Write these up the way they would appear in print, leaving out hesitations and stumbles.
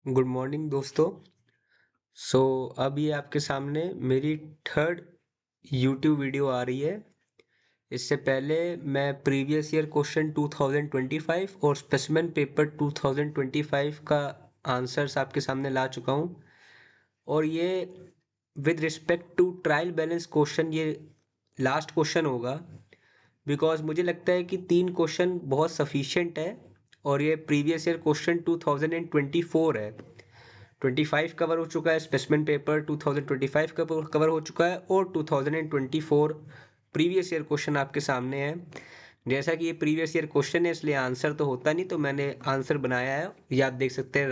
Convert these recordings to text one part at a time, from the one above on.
Good morning दोस्तों। सो अब ये आपके सामने मेरी थर्ड यूट्यूब वीडियो आ रही है। इससे पहले मैं प्रीवियस ईयर क्वेश्चन 2025 और स्पेसिमेन पेपर 2025 का आंसर्स आपके सामने ला चुका हूँ। और ये with respect to trial balance question ये लास्ट क्वेश्चन होगा, बिकॉज मुझे लगता है कि तीन क्वेश्चन बहुत सफिशिएंट है। और ये प्रीवियस ईयर क्वेश्चन 2024 है। 25 कवर हो चुका है, स्पेसिमेन पेपर 2025 का कवर हो चुका है और 2024 प्रीवियस ईयर क्वेश्चन आपके सामने है। जैसा कि ये प्रीवियस ईयर क्वेश्चन है इसलिए आंसर तो होता नहीं, तो मैंने आंसर बनाया है। ये आप देख सकते हैं,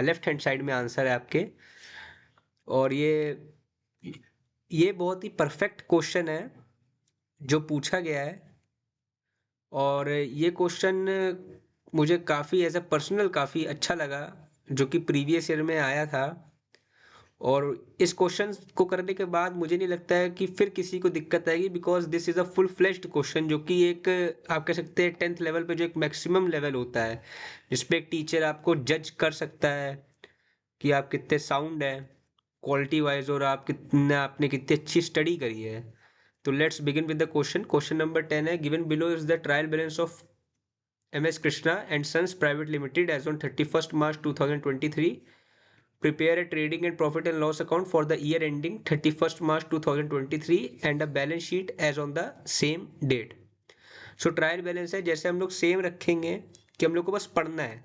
लेफ्ट हैंड साइड में आंसर है आपके। और ये बहुत ही परफेक्ट क्वेश्चन है जो पूछा गया है। और ये क्वेश्चन मुझे काफ़ी एज अ पर्सनल काफ़ी अच्छा लगा, जो कि प्रीवियस ईयर में आया था। और इस क्वेश्चन को करने के बाद मुझे नहीं लगता है कि फिर किसी को दिक्कत आएगी, because this is a full fleshed question, जो कि एक आप कह सकते हैं 10th लेवल पे जो एक मैक्सिमम लेवल होता है, जिसपे एक टीचर आपको जज कर सकता है कि आप कितने साउंड है क्वालिटी वाइज, और आपने कितनी अच्छी स्टडी करी है। तो let's begin with the question. Question number 10 है, given below is the trial balance of MS Krishna and Sons Private Limited as on 31st March 2023. Prepare a trading and profit and loss account for the year ending 31st March 2023 and a balance sheet as on the same date. So trial balance है, जैसे हम लोग same रखेंगे कि हम लोग को बस पढ़ना है।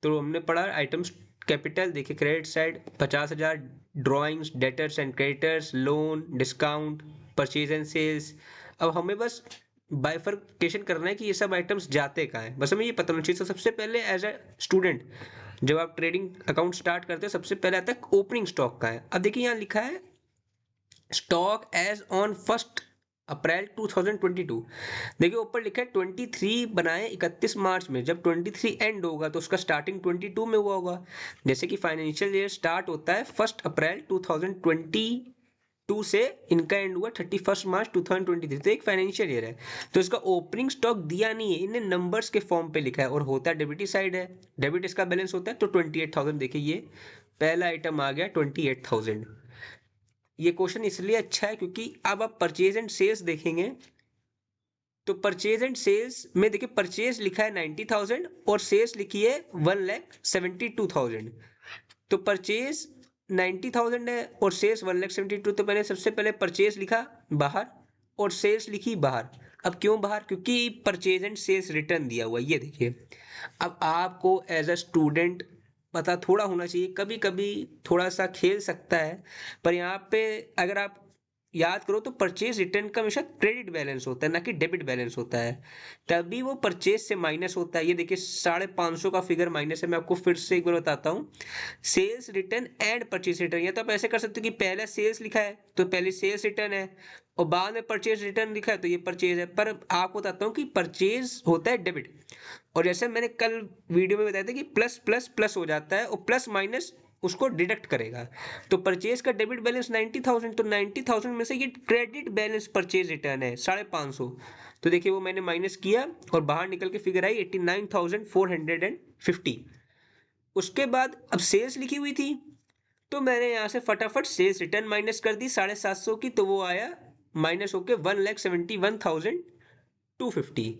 तो हमने पढ़ा आइटम्स कैपिटल, देखिए credit side 50,000, drawings, debtors and creditors, loan, discount, purchase and sales. अब हमें बस बाइफर्केशन करना है कि ये सब आइटम्स जाते कहाँ हैं, बस हमें ये पता होना चाहिए। तो सबसे पहले एज अ स्टूडेंट जब आप ट्रेडिंग अकाउंट स्टार्ट करते हो, सबसे पहले आता है ओपनिंग स्टॉक का है। अब देखिए यहाँ लिखा है स्टॉक एज ऑन 1 अप्रैल 2022। देखिए ऊपर लिखा है 23 बनाए 31 मार्च में, जब 23 एंड होगा तो उसका स्टार्टिंग 22 में हुआ होगा। जैसे कि फाइनेंशियल ईयर स्टार्ट होता है 1 अप्रैल 2022 से, इनका एंड हुआ 31 मार्च 2023, तो एक फाइनेंशियल ईयर है। तो इसका ओपनिंग स्टॉक दिया नहीं है, इन्हें नंबर्स के फॉर्म पे लिखा है, और होता है डेबिट साइड है। डेबिट इसका बैलेंस होता है तो 28,000। देखिए ये पहला आइटम आ गया 28,000। ये क्वेश्चन इसलिए अच्छा है क्योंकि अब आप परचेज एंड सेल्स देखेंगे तो परचेज एंड सेल्स में देखिए परचेज लिखा है 90,000 और सेल्स लिखी है 1,72,000। तो परचेज 90,000 है और सेल्स 1,72,000, तो मैंने सबसे पहले परचेज लिखा बाहर और सेल्स लिखी बाहर। अब क्यों बाहर? क्योंकि परचेज एंड सेल्स रिटर्न दिया हुआ है, ये देखिए। अब आपको एज अ स्टूडेंट पता थोड़ा होना चाहिए, कभी कभी थोड़ा सा खेल सकता है, पर यहाँ पे अगर आप याद करो तो परचेज रिटर्न का हमेशा क्रेडिट बैलेंस होता है, ना कि डेबिट बैलेंस होता है। तभी वो परचेज से माइनस होता है। ये देखिए 550 का फिगर माइनस है। मैं आपको फिर से एक बार बताता हूँ, sales return and purchase return. या तो आप ऐसे कर सकते हो कि पहले सेल्स लिखा है तो पहले सेल्स रिटर्न है, और बाद में परचेज रिटर्न लिखा है तो ये परचेज है। पर आपको बताता हूँ कि परचेज होता है डेबिट, और जैसे मैंने कल वीडियो में बताया था कि प्लस प्लस प्लस हो जाता है और प्लस माइनस उसको डिडक्ट करेगा। तो परचेज का डेबिट बैलेंस 90,000, तो 90,000 में से ये क्रेडिट बैलेंस परचेज रिटर्न है 550। तो देखिए वो मैंने माइनस किया और बाहर निकल के फिगर आई 89,450। उसके बाद अब सेल्स लिखी हुई थी, तो मैंने यहाँ से फटाफट सेल्स रिटर्न माइनस कर दी 750 की, तो वो आया माइनस होके 1,71,250।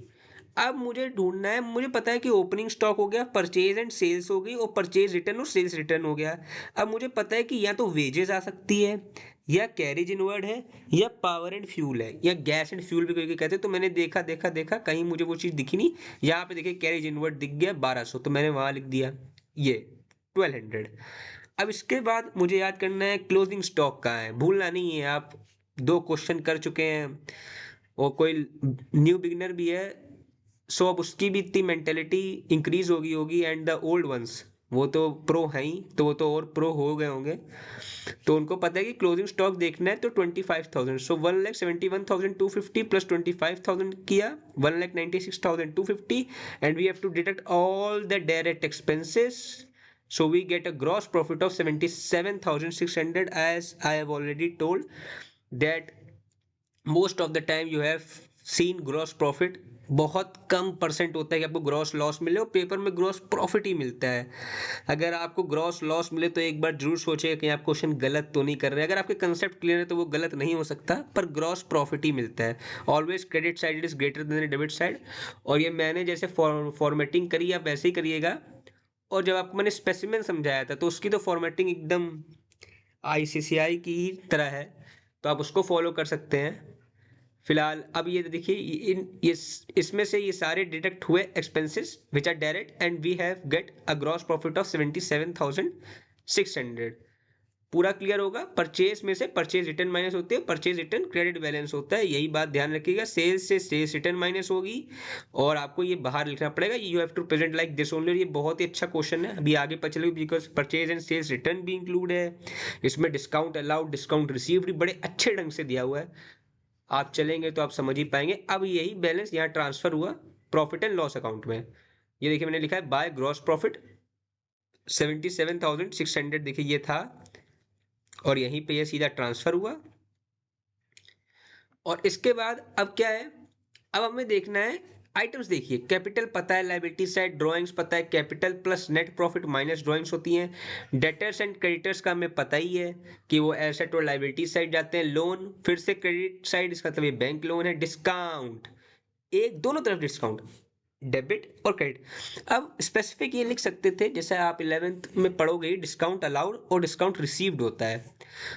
अब मुझे ढूंढना है, मुझे पता है कि ओपनिंग स्टॉक हो गया, परचेज एंड सेल्स हो गई, और परचेज रिटर्न और सेल्स रिटर्न हो गया। अब मुझे पता है कि या तो वेजेस आ सकती है, या कैरेज इनवर्ड है, या पावर एंड फ्यूल है, या गैस एंड फ्यूल भी कोई कहते हैं। तो मैंने देखा देखा देखा कहीं मुझे वो चीज़ दिखी नहीं। यहाँ पे देखिए कैरेज इनवर्ड दिख गया 1200, तो मैंने वहां लिख दिया ये 1200। अब इसके बाद मुझे याद करना है क्लोजिंग स्टॉक कहाँ है, भूलना नहीं है। आप दो क्वेश्चन कर चुके हैं और कोई न्यू बिगिनर भी है, सो अब उसकी भी इतनी मेंटेलिटी इंक्रीज होगी एंड द ओल्ड वंस, वो तो प्रो हैं ही, तो वो तो और प्रो हो गए होंगे। तो उनको पता है कि क्लोजिंग स्टॉक देखना है तो 25,000, सो 1,71,250 प्लस 25,000 किया 1,96,250, and we have to deduct all the direct expenses. So we get a gross profit of 77,600, as I have already told that most of the time you have seen gross profit, बहुत कम percent होता है कि आपको gross loss मिले और paper में gross profit ही मिलता है। अगर आपको ग्रॉस लॉस मिले तो एक बार जरूर सोचिए कि आप क्वेश्चन गलत तो नहीं कर रहे हैं। अगर आपके कंसेप्ट क्लियर है तो वो गलत नहीं हो सकता, पर ग्रॉस प्रॉफिट ही मिलता है। Always credit side is greater than debit side. और ये मैंने जैसे फॉर्मेटिंग करी आप वैसे ही करिएगा। और जब आपको मैंने स्पेसिमेन समझाया था तो उसकी तो फॉर्मेटिंग एकदम आईसीसीआई की ही तरह है, तो आप उसको फॉलो कर सकते हैं। फिलहाल अब ये देखिए, इसमें से ये सारे डिडक्ट हुए expenses which are direct and we have get a gross profit of 77,600। पूरा क्लियर होगा। परचेज में से परचेज रिटर्न माइनस होती है, परचेज रिटर्न क्रेडिट बैलेंस होता है, यही बात ध्यान रखिएगा। सेल्स से सेल्स रिटर्न माइनस होगी और आपको ये बाहर लिखना पड़ेगा, you have to present like this only. ये बहुत ही अच्छा क्वेश्चन है, अभी आगे पता चलेगा, because purchase and sales return भी इंक्लूड है इसमें। डिस्काउंट अलाउड, डिस्काउंट रिसीव्ड बड़े अच्छे ढंग से दिया हुआ है, आप चलेंगे तो आप समझ ही पाएंगे। अब यही बैलेंस यहाँ ट्रांसफर हुआ प्रॉफिट एंड लॉस अकाउंट में। ये देखिए मैंने लिखा है बाय ग्रॉस प्रॉफिट 77,600, देखिए ये था और यहीं पे ये सीधा ट्रांसफर हुआ। और इसके बाद अब क्या है, अब हमें देखना है आइटम्स। देखिए कैपिटल पता है, लाइबिलिटी साइड ड्राइंग्स पता है, capital plus net profit minus drawings होती हैं। डेटर्स एंड क्रेडिटर्स का हमें पता ही है कि वो एसेट और लाइबिलिटी साइड जाते हैं। लोन फिर से क्रेडिट साइड, इसका मतलब ये बैंक लोन है। डिस्काउंट, एक दोनों तरफ डिस्काउंट, डेबिट और क्रेडिट। अब स्पेसिफिक ये लिख सकते थे, जैसे आप 11th में पढ़ोगे डिस्काउंट अलाउड और डिस्काउंट रिसीव्ड होता है,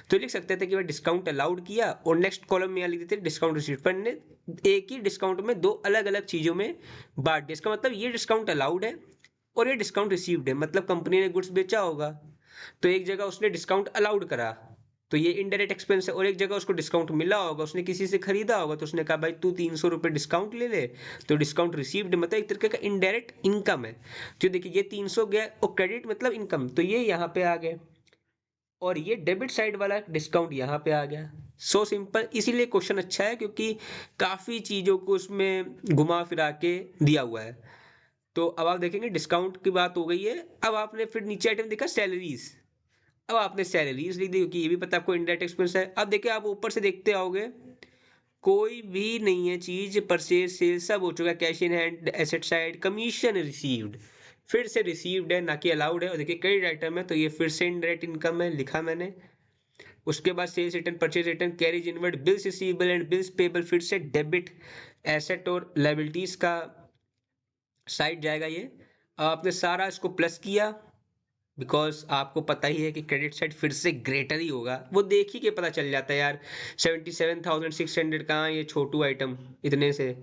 तो लिख सकते थे कि वह डिस्काउंट अलाउड किया और नेक्स्ट कॉलम में यहाँ लिख देते डिस्काउंट रिसीव्ड। पर ने एक ही डिस्काउंट में दो अलग अलग चीज़ों में बांट दिया। इसका मतलब ये डिस्काउंट अलाउड है और ये डिस्काउंट रिसीव्ड है, मतलब कंपनी ने गुड्स बेचा होगा तो एक जगह उसने डिस्काउंट अलाउड करा तो ये इनडायरेक्ट एक्सपेंस है, और एक जगह उसको डिस्काउंट मिला होगा, उसने किसी से खरीदा होगा तो उसने कहा भाई तू 300 रुपये डिस्काउंट ले ले, तो डिस्काउंट रिसीव्ड मतलब एक तरीके का इनडायरेक्ट इनकम है। तो देखिए ये 300 गया और क्रेडिट मतलब इनकम, तो ये यहाँ पे आ गए और ये डेबिट साइड वाला डिस्काउंट यहाँ पे आ गया। सो सिंपल, इसीलिए क्वेश्चन अच्छा है क्योंकि काफ़ी चीज़ों को उसमें घुमा फिरा के दिया हुआ है। तो अब आप देखेंगे डिस्काउंट की बात हो गई है। अब आपने फिर नीचे आइटम देखा सैलरीज, अब आपने सैलरीज लिख दी क्योंकि ये भी पता आपको इनडायरेक्ट एक्सपेंस है। अब देखिए आप ऊपर से देखते आओगे कोई भी नहीं है चीज, परचेज सेल सब हो चुका है, cash in hand asset side, commission received फिर से रिसीव्ड है ना कि अलाउड है। और देखिए क्रेडिट आइटम है तो ये फिर से इनडायरेक्ट इनकम है, लिखा मैंने। उसके बाद sales return, purchase return, carriage inward, bills receivable and bills payable फिर से डेबिट एसेट और लाइबिलिटीज का साइड जाएगा ये। अब आपने सारा इसको प्लस किया बिकॉज आपको पता ही है कि क्रेडिट साइड फिर से ग्रेटर ही होगा, वो देख ही के पता चल जाता है यार 77,600 कहाँ ये छोटू आइटम इतने से।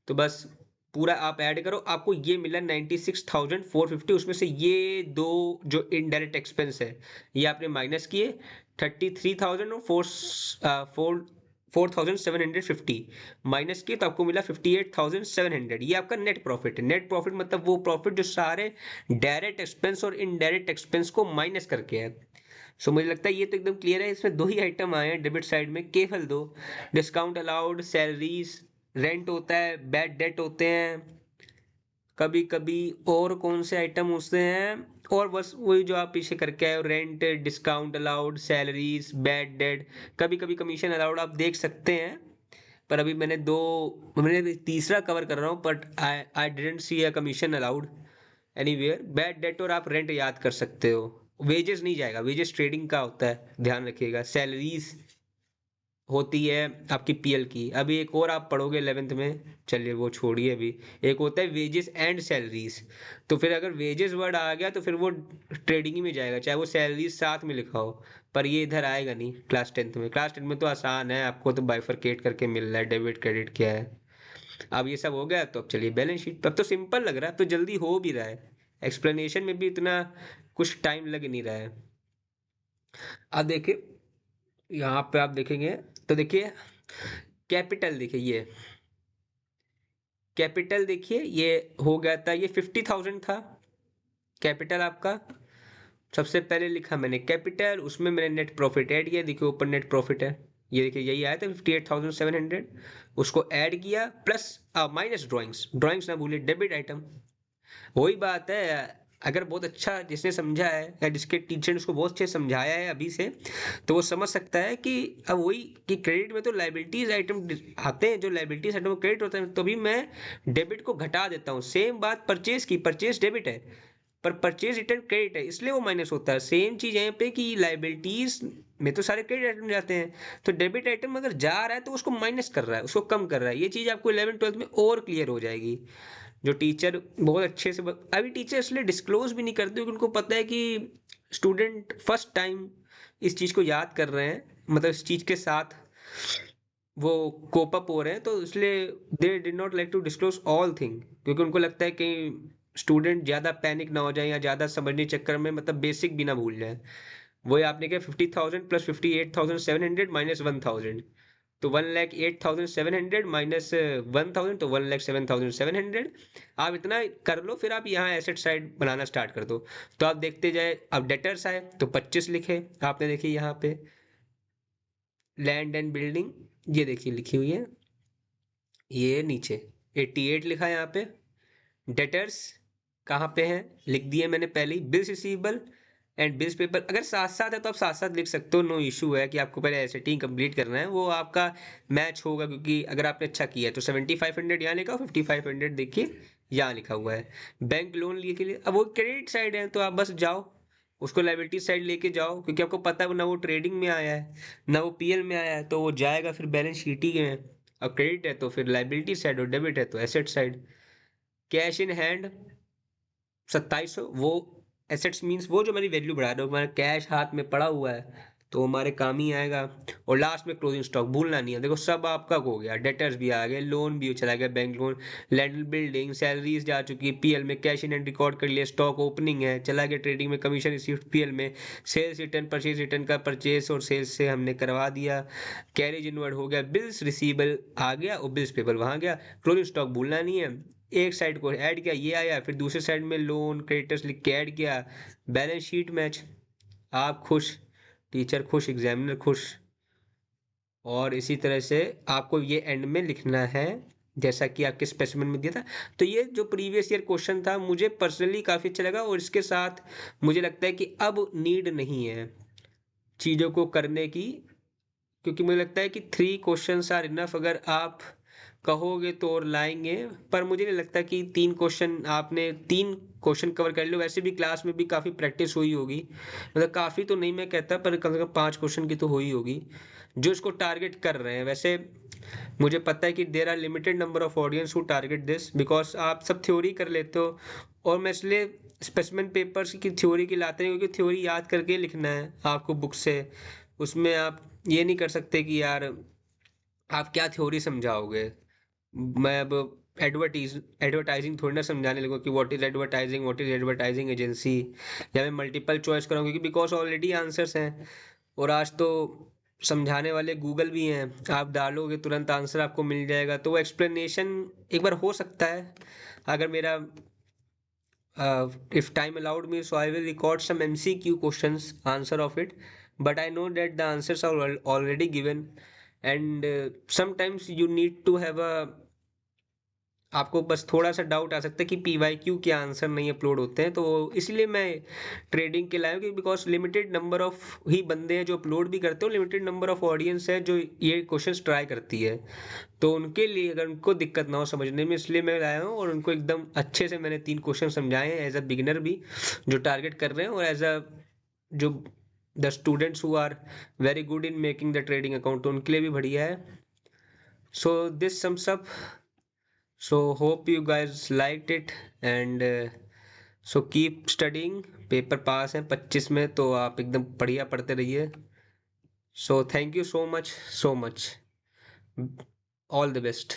तो बस पूरा आप ऐड करो, आपको ये मिला 96,450। उसमें से ये दो जो इनडायरेक्ट एक्सपेंस है ये आपने माइनस किए 33,000 और 4,750 माइनस किए तो आपको मिला 58,700। ये आपका नेट प्रॉफिट है। नेट प्रॉफिट मतलब वो प्रॉफिट जो सारे डायरेक्ट एक्सपेंस और इनडायरेक्ट एक्सपेंस को माइनस करके है। सो मुझे लगता है ये तो एकदम क्लियर है। इसमें दो ही आइटम आए हैं डेबिट साइड में, केवल दो, डिस्काउंट अलाउड, सैलरीज, रेंट होता है, बैड डेट होते हैं कभी कभी, और कौन से आइटम होते हैं, और बस वही जो आप पीछे करके आए हो, rent, discount allowed, salaries, bad debt, कभी कभी कमीशन अलाउड आप देख सकते हैं। पर अभी मैंने तीसरा कवर कर रहा हूँ, but I I didn't see a commission allowed anywhere. Bad debt और आप रेंट याद कर सकते हो। वेजेस नहीं जाएगा, वेजेस ट्रेडिंग का होता है, ध्यान रखिएगा। सैलरीज होती है आपकी पीएल की। अभी एक और आप पढ़ोगे 11th में, चलिए वो छोड़िए अभी। एक होता है वेजेस एंड सैलरीज, तो फिर अगर वेजेस वर्ड आ गया तो फिर वो ट्रेडिंग ही में जाएगा, चाहे वो सैलरीज साथ में लिखा हो। पर ये इधर आएगा नहीं क्लास 10th में। क्लास 10th में तो आसान है, आपको तो बाइफरकेट करके मिल रहा है डेबिट क्रेडिट क्या है। अब ये सब हो गया तो अब चलिए बैलेंस शीट। अब तो सिंपल लग रहा है, अब तो जल्दी हो भी रहा है, एक्सप्लेनेशन में भी इतना कुछ टाइम लग नहीं रहा है। अब देखिए यहाँ पे आप देखेंगे तो देखिए कैपिटल, देखिए ये कैपिटल, देखिए ये हो गया था, ये 50,000 था कैपिटल आपका। सबसे पहले लिखा मैंने कैपिटल, उसमें मैंने नेट प्रॉफिट ऐड किया, देखिए ऊपर नेट प्रॉफिट है, ये देखिए यही आया था 58,700, उसको ऐड किया प्लस माइनस ड्राइंग्स, ड्राइंग्स ना भूलिए डेबिट आइटम। वही बात है, अगर बहुत अच्छा जिसने समझा है या जिसके टीचर ने उसको बहुत अच्छे से समझाया है अभी से, तो वो समझ सकता है कि अब वही कि क्रेडिट में तो लाइबिलिटीज आइटम आते हैं, जो लाइबिलिटीज आइटम में क्रेडिट होता है, तो भी मैं डेबिट को घटा देता हूँ। सेम बात परचेज की, परचेज डेबिट है पर परचेज रिटर्न क्रेडिट है, इसलिए वो माइनस होता है। सेम चीज यहाँ पे कि लाइबिलिटीज में तो सारे क्रेडिट आइटम जाते हैं, तो डेबिट आइटम अगर जा रहा है तो उसको माइनस कर रहा है, उसको कम कर रहा है। ये चीज आपको 11th 12th में और क्लियर हो जाएगी। जो टीचर बहुत अच्छे से अभी टीचर इसलिए डिस्क्लोज भी नहीं करते क्योंकि उनको पता है कि स्टूडेंट फर्स्ट टाइम इस चीज को याद कर रहे हैं, मतलब इस चीज के साथ वो कोप अप हो रहे हैं, तो इसलिए they did not like to disclose all thing, क्योंकि उनको लगता है कि स्टूडेंट ज़्यादा पैनिक ना हो जाए या ज़्यादा समझने के चक्कर में मतलब बेसिक भी ना भूल जाए। वही आपने क्या 50,000 प्लस 58,700 माइनस 1,000, तो 1,08,700 माइनस 1,000, तो 1,07,700। आप इतना कर लो, फिर आप यहाँ एसेट साइड बनाना स्टार्ट कर दो। तो आप देखते जाए, अब डेटर्स आए तो 25 लिखे आपने, देखिए यहाँ पे लैंड एंड बिल्डिंग, ये देखिए लिखी हुई है, ये नीचे 88 लिखा है यहाँ पे। डेटर्स कहाँ पे हैं, लिख दिए मैंने पहले ही, bills receivable and bills paper. अगर साथ साथ है तो आप साथ साथ लिख सकते हो, नो इशू है कि आपको पहले एसेटिंग कंप्लीट करना है, वो आपका मैच होगा, क्योंकि अगर आपने अच्छा किया है तो 7500 यहाँ लिखा, 5500 देखिए यहाँ लिखा हुआ है। बैंक लोन लिए के लिए, अब वो क्रेडिट साइड है तो आप बस जाओ उसको लाइबिलिटी साइड लेके जाओ, क्योंकि आपको पता है ना वो ट्रेडिंग में आया है ना वो पीएल में आया है, तो वो जाएगा फिर बैलेंस शीट ही में। अब क्रेडिट है तो फिर लाइबिलिटी साइड, और डेबिट है तो asset side. Cash in hand 2700, वो एसेट्स मींस वो जो मेरी वैल्यू बढ़ा रहा है, हमारा कैश हाथ में पड़ा हुआ है तो हमारे काम ही आएगा। और लास्ट में क्लोजिंग स्टॉक भूलना नहीं है, देखो सब आपका हो गया, डेटर्स भी आ गए, लोन भी चला गया, bank loan, land building, salaries जा चुकी है, पीएल में कैश इन हैंड रिकॉर्ड कर लिया, स्टॉक ओपनिंग है चला गया, ट्रेडिंग में कमीशन रिसीव्ड पीएल में, सेल्स रिटर्न परचेज रिटर्न का परचेज और सेल्स से हमने करवा दिया, कैरेज इनवर्ड हो गया, बिल्स रिसीवेबल आ गया और बिल्स पेबल वहां गया, क्लोजिंग स्टॉक भूलना नहीं है। एक साइड को ऐड किया ये आया, फिर दूसरे साइड में लोन क्रेडिटर्स लिख के ऐड किया, बैलेंस शीट मैच, आप खुश, टीचर खुश, एग्जामिनर खुश। और इसी तरह से आपको ये एंड में लिखना है जैसा कि आपके स्पेसिमेन में दिया था। तो ये जो प्रीवियस ईयर क्वेश्चन था मुझे पर्सनली काफ़ी अच्छा लगा, और इसके साथ मुझे लगता है कि अब नीड नहीं है चीज़ों को करने की, क्योंकि मुझे लगता है कि 3 क्वेश्चंस आर इनफ। अगर आप कहोगे तो और लाएंगे, पर मुझे नहीं लगता कि 3 क्वेश्चन, आपने 3 क्वेश्चन कवर कर लो, वैसे भी क्लास में भी काफ़ी प्रैक्टिस हुई होगी, मतलब काफ़ी तो नहीं मैं कहता, पर कम से कम 5 क्वेश्चन की तो हुई होगी जो इसको टारगेट कर रहे हैं। वैसे मुझे पता है कि there are limited number of audience who target this, because आप सब थ्योरी कर लेते हो, और मैं इसलिए स्पेसिमेन पेपर्स की थ्योरी की लाते हैं, क्योंकि थ्योरी याद करके लिखना है आपको बुक से, उसमें आप ये नहीं कर सकते कि यार आप क्या थ्योरी समझाओगे। मैं अब एडवर्टाइजिंग थोड़ी ना समझाने लगूँ कि व्हाट इज एडवर्टाइजिंग एजेंसी, या मैं मल्टीपल चॉइस कराऊंगी, क्योंकि बिकॉज ऑलरेडी आंसर्स हैं, और आज तो समझाने वाले गूगल भी हैं, आप डालोगे तुरंत आंसर आपको मिल जाएगा। तो वो एक्सप्लेनेशन एक बार हो सकता है, अगर मेरा if time allowed me, so I will record some MCQ questions answer of it, but I know that the answers are already given, and sometimes you need to have a, आपको बस थोड़ा सा डाउट आ सकता है कि PYQ के answer नहीं upload होते हैं, तो इसलिए मैं ट्रेडिंग के लाया, क्योंकि बिकॉज लिमिटेड नंबर ऑफ ही बंदे हैं जो अपलोड भी करते हो, लिमिटेड नंबर ऑफ ऑडियंस है जो ये क्वेश्चंस ट्राई करती है, तो उनके लिए अगर उनको दिक्कत ना हो समझने में, इसलिए मैं लाया हूँ, और उनको एकदम अच्छे से मैंने 3 क्वेश्चन समझाए हैं एज अ बिगिनर भी जो टारगेट कर रहे हैं, और एज अ जो the students who are very good in making the trading account, तो उनके लिए भी बढ़िया है। So this sums up, so hope you guys liked it, and so keep studying, paper pass है 25 में, तो आप एकदम बढ़िया पढ़ते रहिए। So thank you so much, so much, all the best.